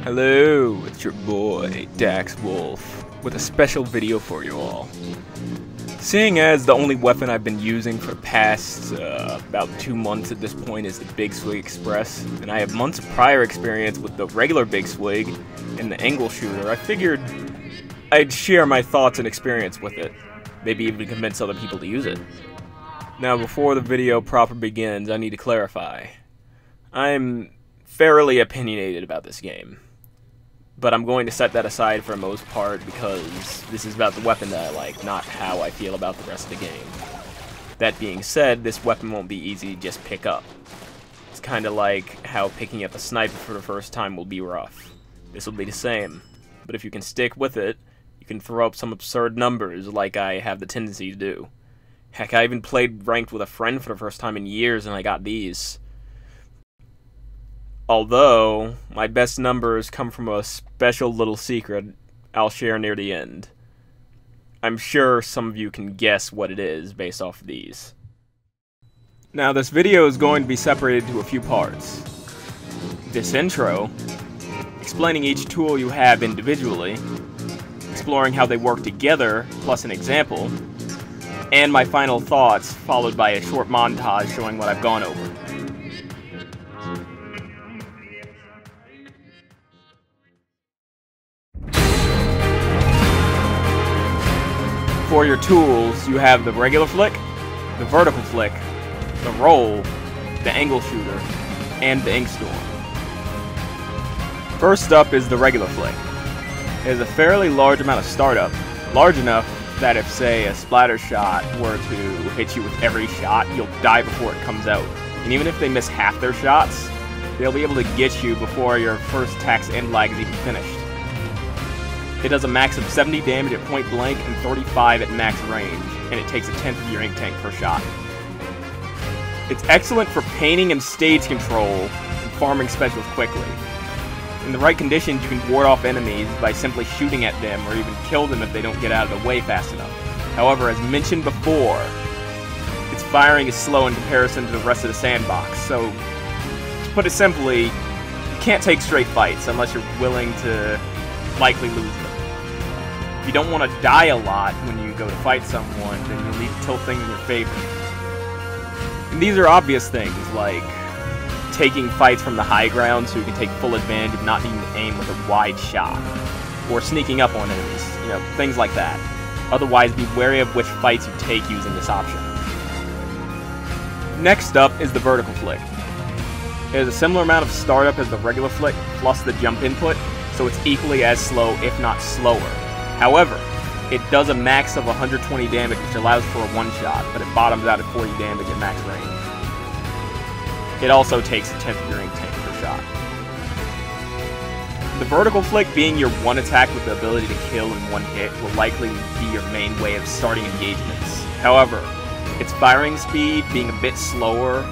Hello, it's your boy, Dax Wolf, with a special video for you all. Seeing as the only weapon I've been using for the past about 2 months at this point is the Big Swig Express, and I have months of prior experience with the regular Big Swig and the angle shooter, I figured I'd share my thoughts and experience with it, maybe even convince other people to use it. Now, before the video proper begins, I need to clarify. I'm fairly opinionated about this game, but I'm going to set that aside for the most part because this is about the weapon that I like, not how I feel about the rest of the game. That being said, this weapon won't be easy to just pick up. It's kinda like how picking up a sniper for the first time will be rough. This will be the same, but if you can stick with it, you can throw up some absurd numbers like I have the tendency to do. Heck, I even played ranked with a friend for the first time in years and I got these. Although, my best numbers come from a special little secret I'll share near the end. I'm sure some of you can guess what it is based off of these. Now, this video is going to be separated into a few parts. This intro, explaining each tool you have individually, exploring how they work together, plus an example, and my final thoughts, followed by a short montage showing what I've gone over. For your tools, you have the regular flick, the vertical flick, the roll, the angle shooter, and the ink storm. First up is the regular flick. It has a fairly large amount of startup, large enough that if, say, a splatter shot were to hit you with every shot, you'll die before it comes out. And even if they miss half their shots, they'll be able to get you before your first attack's end lag is even finished. It does a max of 70 damage at point blank and 35 at max range, and it takes a tenth of your ink tank per shot. It's excellent for painting and stage control and farming specials quickly. In the right conditions, you can ward off enemies by simply shooting at them or even kill them if they don't get out of the way fast enough. However, as mentioned before, its firing is slow in comparison to the rest of the sandbox, so to put it simply, you can't take straight fights unless you're willing to likely lose them. If you don't want to die a lot when you go to fight someone, then you'll need to tilt things in your favor. And these are obvious things, like taking fights from the high ground so you can take full advantage of not needing to aim with a wide shot, or sneaking up on enemies, things like that. Otherwise, be wary of which fights you take using this option. Next up is the vertical flick. It has a similar amount of startup as the regular flick, plus the jump input, so it's equally as slow, if not slower. However, it does a max of 120 damage, which allows for a one-shot, but it bottoms out at 40 damage at max range. It also takes a tenth of your ink tank per shot. The vertical flick being your one attack with the ability to kill in one hit will likely be your main way of starting engagements. However, its firing speed being a bit slower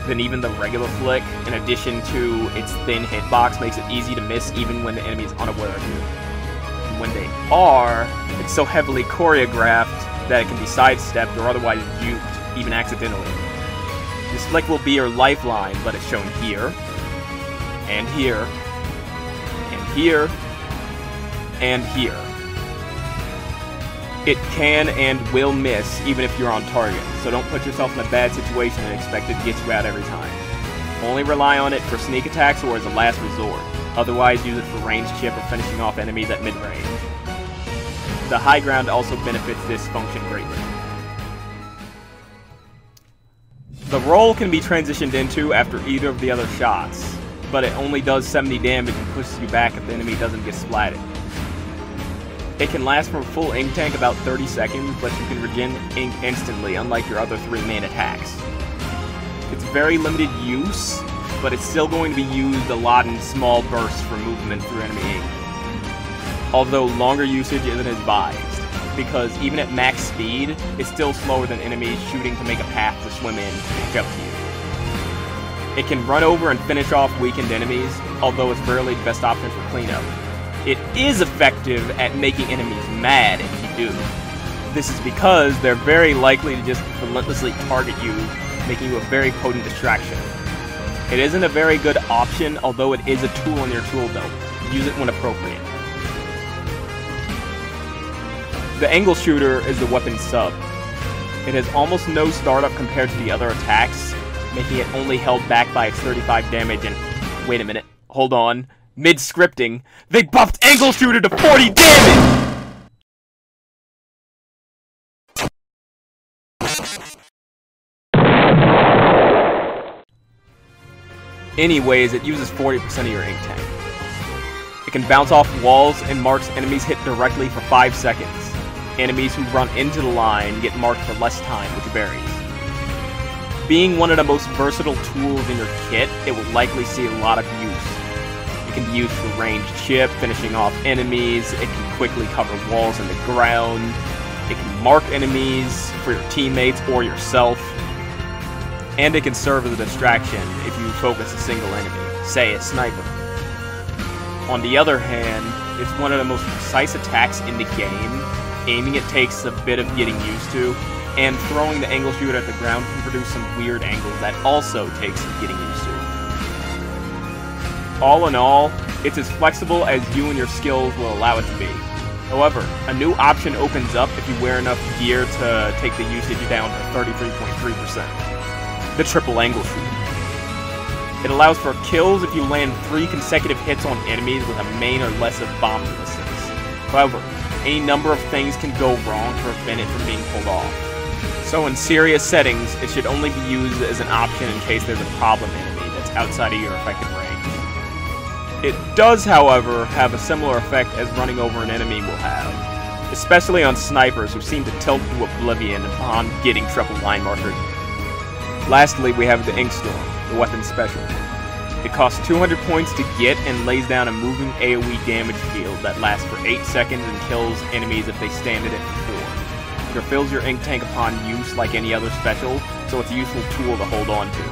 than even the regular flick, in addition to its thin hitbox, makes it easy to miss even when the enemy is unaware of you. And when they are, it's so heavily choreographed that it can be sidestepped or otherwise juked, even accidentally. This flick will be your lifeline, but it's shown here, and here, and here, and here. It can and will miss even if you're on target, so don't put yourself in a bad situation and expect it to get you out every time. Only rely on it for sneak attacks or as a last resort. Otherwise, use it for ranged chip or finishing off enemies at mid-range. The high ground also benefits this function greatly. The roll can be transitioned into after either of the other shots, but it only does 70 damage and pushes you back if the enemy doesn't get splatted. It can last for a full ink tank about 30 seconds, but you can regen ink instantly, unlike your other three main attacks. It's very limited use, but it's still going to be used a lot in small bursts for movement through enemy ink. Although longer usage isn't advised, because even at max speed, it's still slower than enemies shooting to make a path to swim in and catch up to you. It can run over and finish off weakened enemies, although it's rarely the best option for cleanup. It is effective at making enemies mad if you do. This is because they're very likely to just relentlessly target you, making you a very potent distraction. It isn't a very good option, although it is a tool in your tool belt. use it when appropriate. The angle shooter is the weapon's sub. It has almost no startup compared to the other attacks, making it only held back by its 35 damage and... Wait a minute, hold on. Mid-scripting, they buffed angle shooter to 40 damage! Anyways, it uses 40% of your ink tank. It can bounce off walls and marks enemies hit directly for 5 seconds. Enemies who run into the line get marked for less time, which varies. Being one of the most versatile tools in your kit, it will likely see a lot of use. It can be used for ranged chip, finishing off enemies, it can quickly cover walls in the ground, it can mark enemies for your teammates or yourself, and it can serve as a distraction if you focus a single enemy, say a sniper. On the other hand, it's one of the most precise attacks in the game. Aiming it takes a bit of getting used to, and throwing the angle shooter at the ground can produce some weird angles that also takes some getting used to. All in all, it's as flexible as you and your skills will allow it to be. However, a new option opens up if you wear enough gear to take the usage down to 33.3%. The triple angle shooter. It allows for kills if you land 3 consecutive hits on enemies with a main or less of bomb resistance. However, any number of things can go wrong to prevent it from being pulled off. So in serious settings, it should only be used as an option in case there's a problem enemy that's outside of your effective range. It does, however, have a similar effect as running over an enemy will have, especially on snipers who seem to tilt to oblivion upon getting triple line markered. Lastly, we have the Ink Storm, the weapon special. It costs 200 points to get and lays down a moving AoE damage field that lasts for 8 seconds and kills enemies if they stand at it for 4. It refills your ink tank upon use like any other special, so it's a useful tool to hold on to.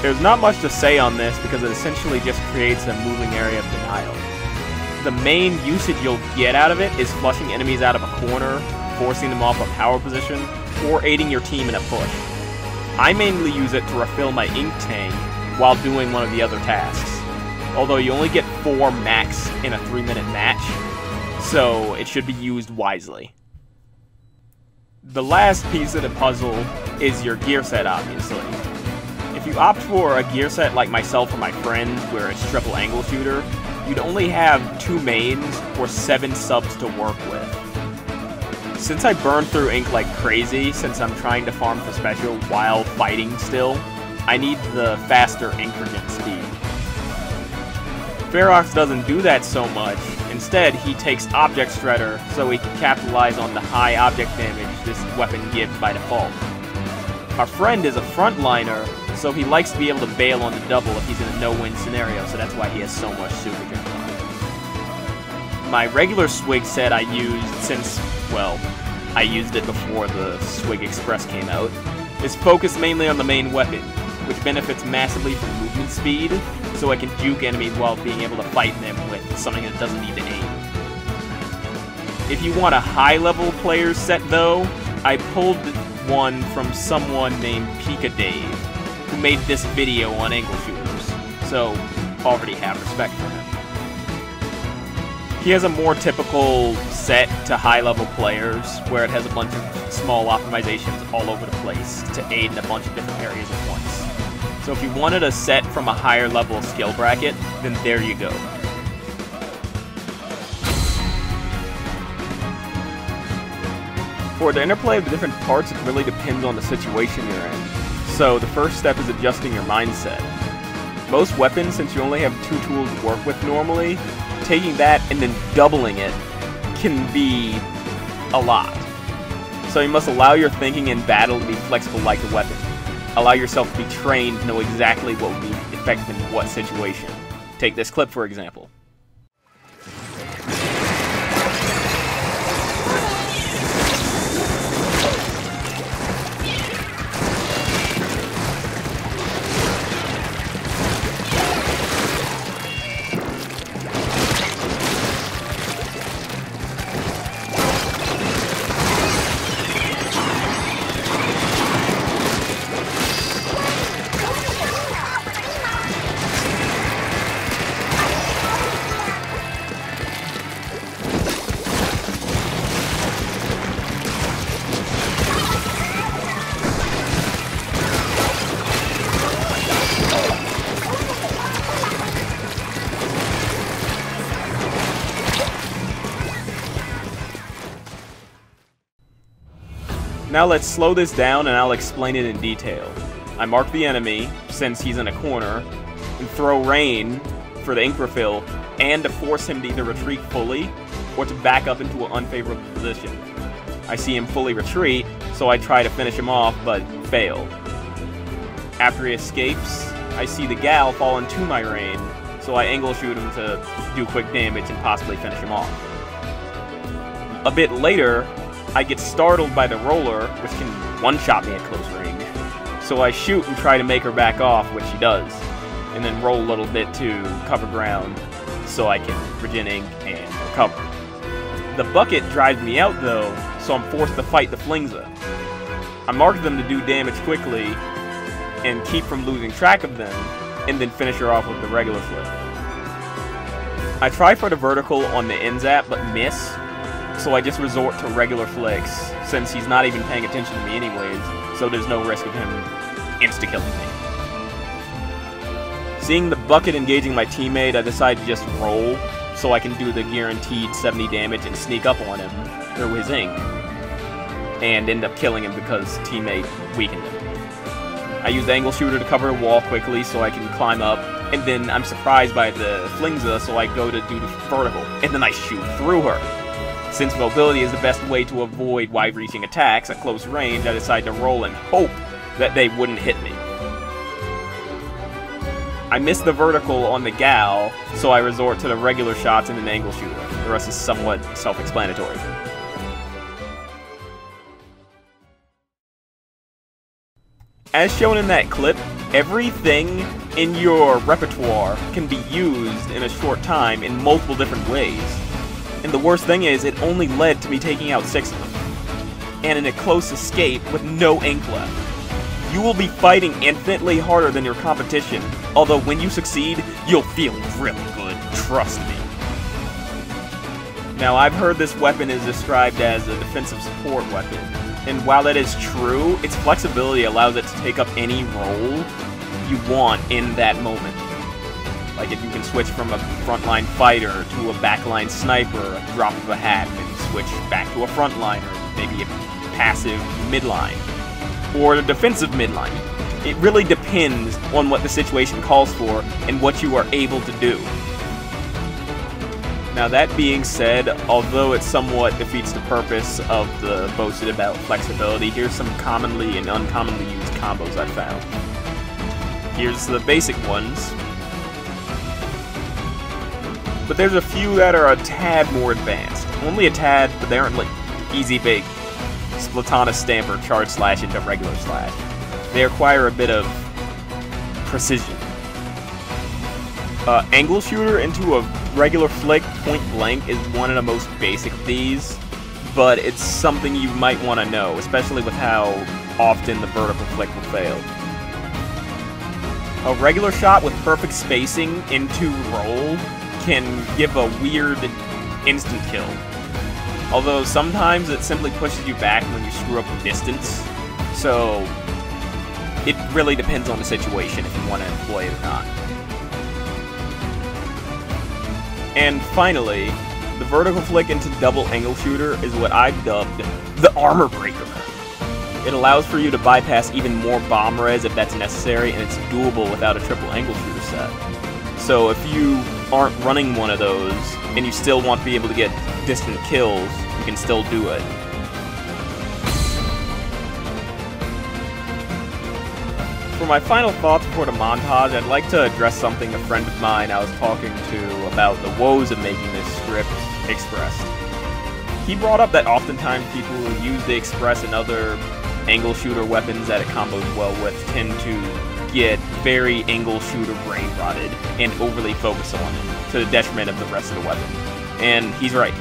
There's not much to say on this because it essentially just creates a moving area of denial. The main usage you'll get out of it is flushing enemies out of a corner, forcing them off a power position, or aiding your team in a push. I mainly use it to refill my ink tank while doing one of the other tasks, although you only get 4 max in a 3-minute match, so it should be used wisely. The last piece of the puzzle is your gear set, obviously. If you opt for a gear set like myself or my friends, where it's triple angle shooter, you'd only have 2 mains or 7 subs to work with. Since I burn through ink like crazy, since I'm trying to farm for special while fighting still, I need the faster ink regen speed. Ferox doesn't do that so much. Instead, he takes Object Shredder so he can capitalize on the high object damage this weapon gives by default. Our friend is a frontliner, so he likes to be able to bail on the double if he's in a no-win scenario, so that's why he has so much super gen. My regular Swig set I used since, well, I used it before the Swig Express came out, is focused mainly on the main weapon, which benefits massively from movement speed, so I can juke enemies while being able to fight them with something that doesn't need to aim. If you want a high-level player's set though, I pulled one from someone named Pika Dave, who made this video on angle shooters, so already have respect for him. He has a more typical set to high-level players, where it has a bunch of small optimizations all over the place to aid in a bunch of different areas at once. So if you wanted a set from a higher level skill bracket, then there you go. For the interplay of the different parts, it really depends on the situation you're in. So the first step is adjusting your mindset. Most weapons, since you only have 2 tools to work with normally, taking that and then doubling it can be a lot. So you must allow your thinking in battle to be flexible like the weapon. Allow yourself to be trained to know exactly what would be effective in what situation. Take this clip for example. Now let's slow this down and I'll explain it in detail. I mark the enemy, since he's in a corner, and throw rain for the ink refill, and to force him to either retreat fully, or to back up into an unfavorable position. I see him fully retreat, so I try to finish him off, but fail. After he escapes, I see the gal fall into my rain, so I angle shoot him to do quick damage and possibly finish him off. A bit later, I get startled by the roller, which can one-shot me at close range. So I shoot and try to make her back off, which she does, and then roll a little bit to cover ground so I can regen ink and recover. The bucket drives me out though, so I'm forced to fight the Flingza. I mark them to do damage quickly and keep from losing track of them, and then finish her off with the regular flip. I try for the vertical on the N-Zap, but miss, so I just resort to regular flicks, since he's not even paying attention to me anyways, so there's no risk of him insta-killing me. Seeing the bucket engaging my teammate, I decide to just roll, so I can do the guaranteed 70 damage and sneak up on him through his ink, and end up killing him because teammate weakened him. I use the angle shooter to cover a wall quickly so I can climb up, and then I'm surprised by the Flingza, so I go to do the vertical, and then I shoot through her. Since mobility is the best way to avoid wide-reaching attacks at close range, I decide to roll and hope that they wouldn't hit me. I miss the vertical on the gal, so I resort to the regular shots and an angle shooter. The rest is somewhat self-explanatory. As shown in that clip, everything in your repertoire can be used in a short time in multiple different ways. And the worst thing is, it only led to me taking out 6 of them. And in a close escape with no ink left. You will be fighting infinitely harder than your competition, although when you succeed, you'll feel really good, trust me. Now, I've heard this weapon is described as a defensive support weapon. And while that is true, its flexibility allows it to take up any role you want in that moment. Like if you can switch from a frontline fighter to a backline sniper, a drop of a hat, maybe switch back to a frontliner, maybe a passive midline, or a defensive midline. It really depends on what the situation calls for and what you are able to do. Now that being said, although it somewhat defeats the purpose of the boasted about flexibility, here's some commonly and uncommonly used combos I found. Here's the basic ones. But there's a few that are a tad more advanced. Only a tad, but they aren't like easy big Splatoon stamper charge slash into regular slash. They require a bit of precision. Angle shooter into a regular flick point blank is one of the most basic of these, but it's something you might want to know, especially with how often the vertical flick will fail. A regular shot with perfect spacing into roll can give a weird instant kill. Although sometimes it simply pushes you back when you screw up the distance, so it really depends on the situation if you want to employ it or not. And finally, the vertical flick into double angle shooter is what I've dubbed the armor breaker. It allows for you to bypass even more bomb res if that's necessary, and it's doable without a triple angle shooter set. So if you aren't running one of those, and you still want to be able to get distant kills, you can still do it. For my final thoughts before the montage, I'd like to address something a friend of mine I was talking to about the woes of making this script expressed. He brought up that oftentimes people who use the express and other angle shooter weapons that it combos well with tend to get very angle shooter brain rotted and overly focus on it to the detriment of the rest of the weapon. And he's right.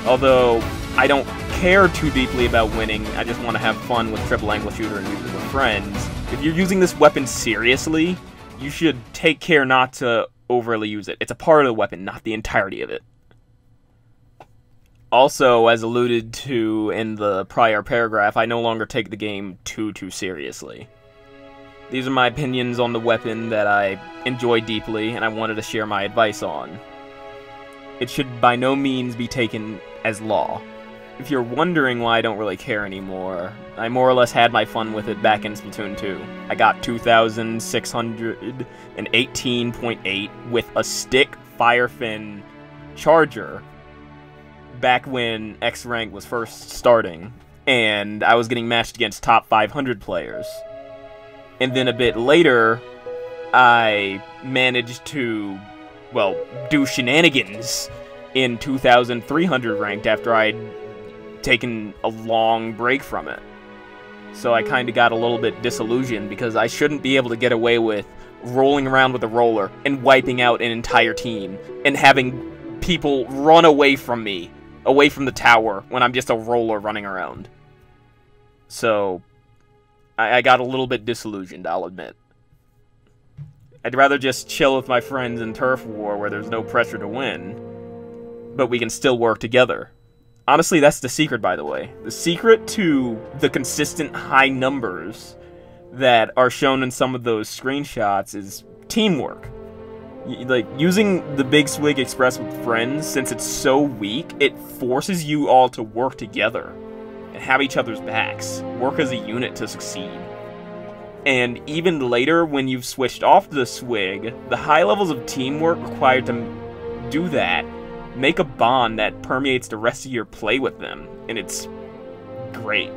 Although I don't care too deeply about winning, I just want to have fun with triple angle shooter and use it with friends. If you're using this weapon seriously, you should take care not to overly use it. It's a part of the weapon, not the entirety of it. Also, as alluded to in the prior paragraph, I no longer take the game too seriously. These are my opinions on the weapon that I enjoy deeply, and I wanted to share my advice on. It should by no means be taken as law. if you're wondering why I don't really care anymore, I more or less had my fun with it back in Splatoon 2. I got 2,618.8 with a stick Firefin charger back when X rank was first starting, and I was getting matched against top 500 players. And then a bit later, I managed to, well, do shenanigans in 2,300 ranked after I'd taken a long break from it. So I kind of got a little bit disillusioned because I shouldn't be able to get away with rolling around with a roller and wiping out an entire team and having people run away from me, away from the tower, when I'm just a roller running around. So I got a little bit disillusioned, I'll admit. I'd rather just chill with my friends in Turf War where there's no pressure to win, but we can still work together. Honestly, that's the secret, by the way. The secret to the consistent high numbers that are shown in some of those screenshots is teamwork. Like, using the Big Swig Express with friends, since it's so weak, it forces you all to work together and have each other's backs. Work as a unit to succeed. And even later, when you've switched off the Swig, the high levels of teamwork required to do that make a bond that permeates the rest of your play with them, and it's great.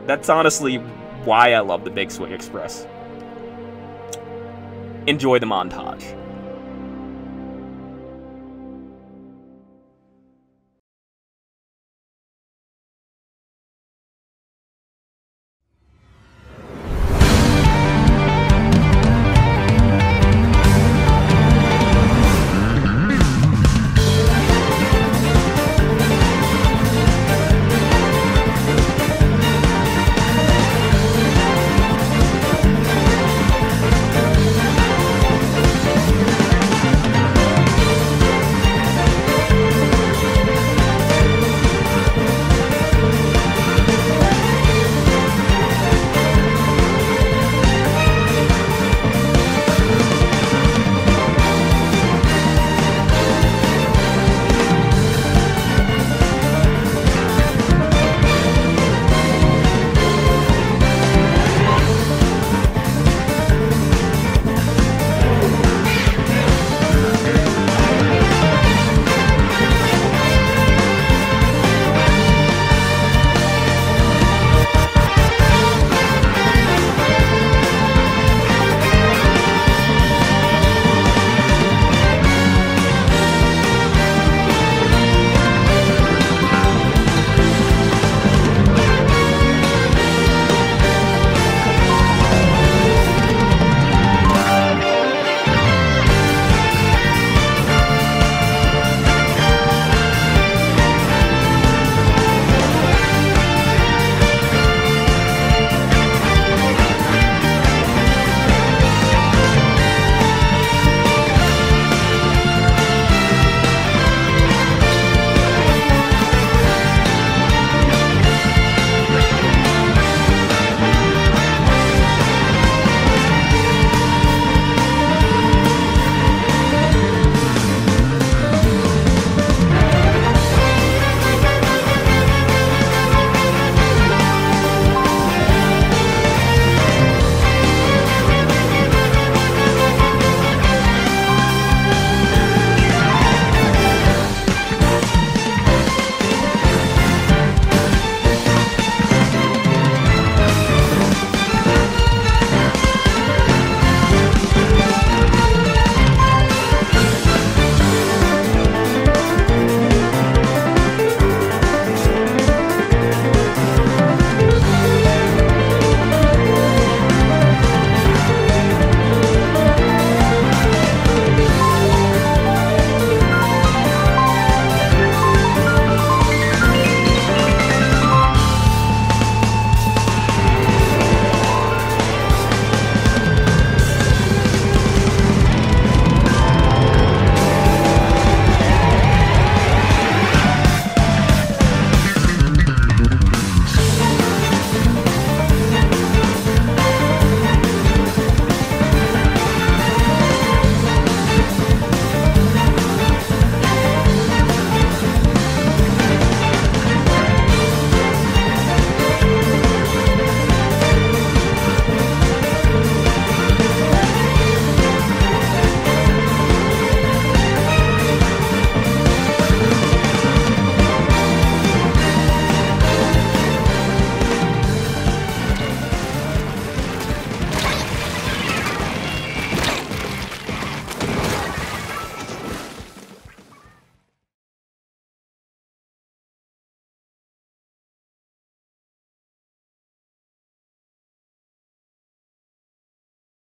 That's honestly why I love the Big Swig Express. Enjoy the montage.